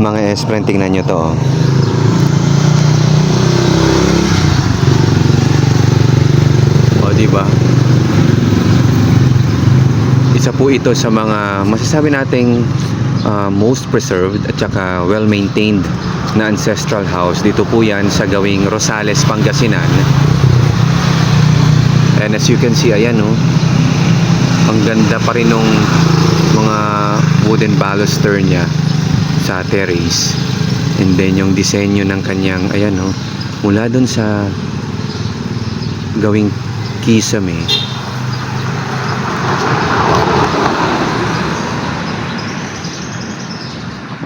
Mga S-Friend, tingnan nyo to, oh. O, diba? Isa po ito sa mga masasabi nating most preserved at saka well-maintained na ancestral house. Dito po yan sa gawing Rosales, Pangasinan. And as you can see, ayan, oh, ang ganda pa rin nung mga wooden baluster niya sa terrace. And then yung disenyo ng kanyang, ayan, oh, mula dun sa gawing kisame.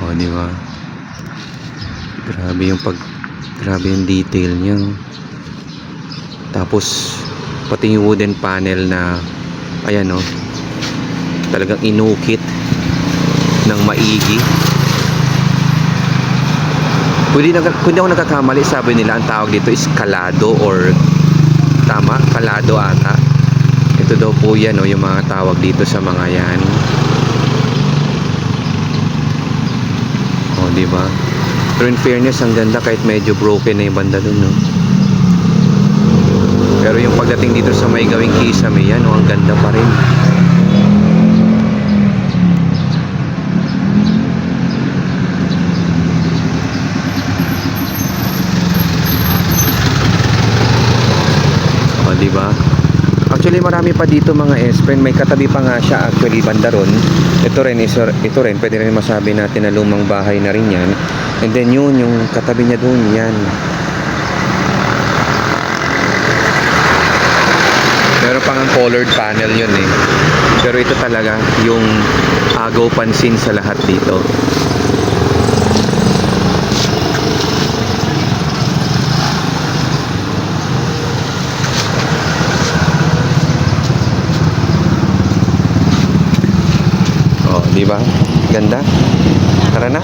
Oh, di ba? Grabe yung detail niya. Tapos pati yung wooden panel na, ayan, oh, talagang inukit ng maigi. Kung di ako nagkakamali, sabi nila ang tawag dito is kalado, or tama, kalado ata. Ito daw po yan, oh, yung mga tawag dito sa mga yan. Oh, di ba? Pero in fairness, ang ganda kahit medyo broken na yung banda dun, no? Pero yung pagdating dito sa may gawing kisame, yan, oh, ang ganda pa rin. Oh, di ba? Actually, marami pa dito mga S-Friend. May katabi pa nga siya actually, banda ron. Ito rin, pwede rin masabi natin na lumang bahay na rin yan. And then yun, yung katabi niya dun, yan. Meron pang ang colored panel yun, eh. Pero ito talaga yung agaw pansin sa lahat dito. Oh, di ba? Ganda. Tara na.